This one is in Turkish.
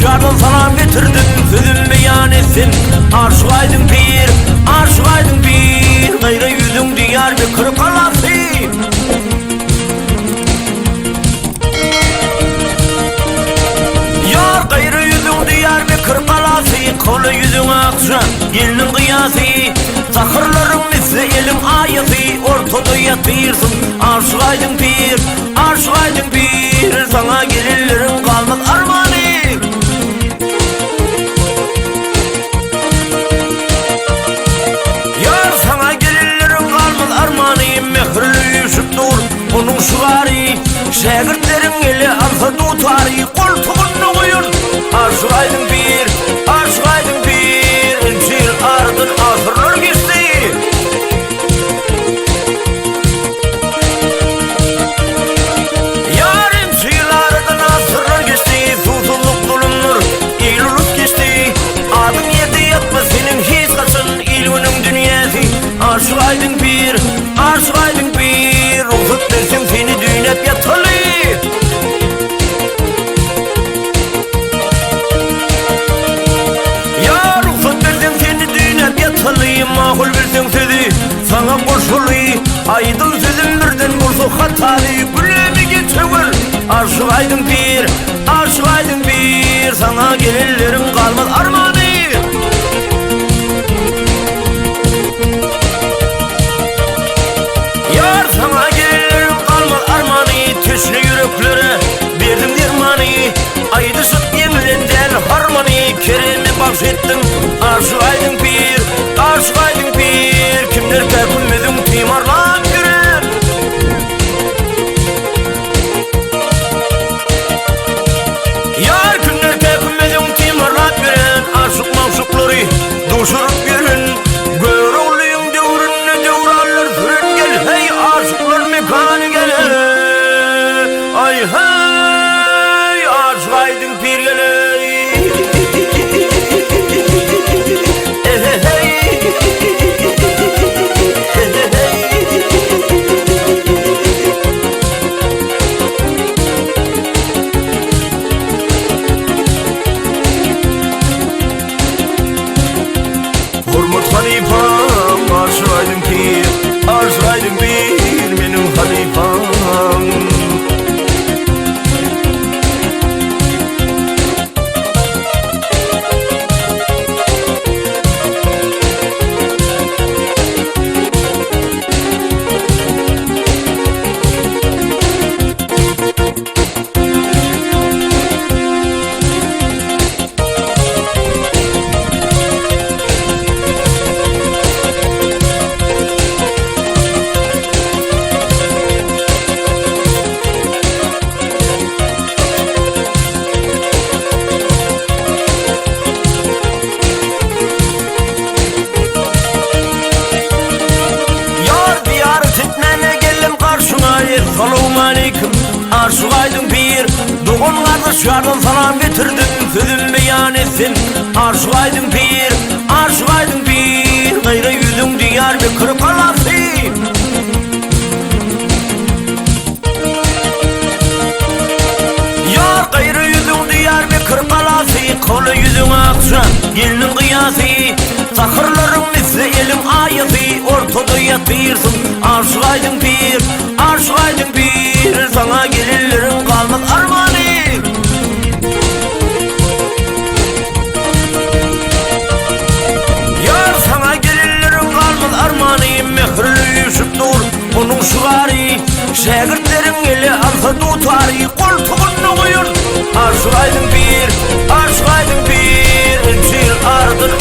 kardeşlerden salam getirdim, sözüm beyan etsin. Aşık aydın bir, aşık aydın bir, gayrı yüzün diyar bir kırık alası. Yar gayrı yüzün diyar bir kırık alası, kolu yüzün akşam, gelinin kıyası. Sakırların misli elim ayası, ortada yatırsın. Aşık aydın bir, aşık aydın bir, sana gelirlerin kalmaz armanı. Yar sana gelirlerin kalmaz armanı, mehirli yüşüp dur onun şuvari. Şegirtlerin eli alsa tutarı, koltuğunu koyun. Aşık aydın bir, aşık aydın bir, incir ardın asırlar geçti. Aşık aydın bir, aşık aydın bir, ruhsat versin seni düğünep yatalı. Ya ruhsat versin seni düğünep yatalı, mahul versin seni sana koşulu. Aydın sözüm birden olsa hatalı, gülemi geçever. Aşık aydın bir, aşık aydın bir, sana gelirlerin kalmaz armanı. Sana gelirim kalmaz armanı, tüslü yüreklere verdim dermanı. Aydışıp yemlenden harmanı, keremi bahşettim. Aşık aydın bir, aşık aydın bir, kimler tepinmedim timarlan yüren. Yar kimler tepinmedim timarlan yüren. Aşık mavşukları duşurup yüren. Görüldüğüm devrünle devrallar süren gel. Hey aşıklar mekanı gele. Ay hey aşık aydın pir gele. Hurmat halifam, aşık aydın pir, aşık aydın pir, benim halifam. Selamun aleyküm, aşık aydın bir, doğun kardeşlerden salam getirdim, sözüm beyan etsin. Aşık aydın bir, aşık aydın bir, gayrı yüzün diyar bir kırık alası. Yar gayrı yüzün diyar bir kırık alası, kolu yüzün akşam, gelinin kıyası. Sakırların misli elim ayası, ortada yatırsın. Aşık aydın bir, aşık aydın bir, sana gelirlerin kalmaz armanı. Yar sana gelirlerin kalmaz armanı, mehirli yüşüp dur onun şuvari. Şegirtlerin eli alsa tutarı, koltuğunu koyun. Aşık aydın bir, aşık aydın bir, incir ardın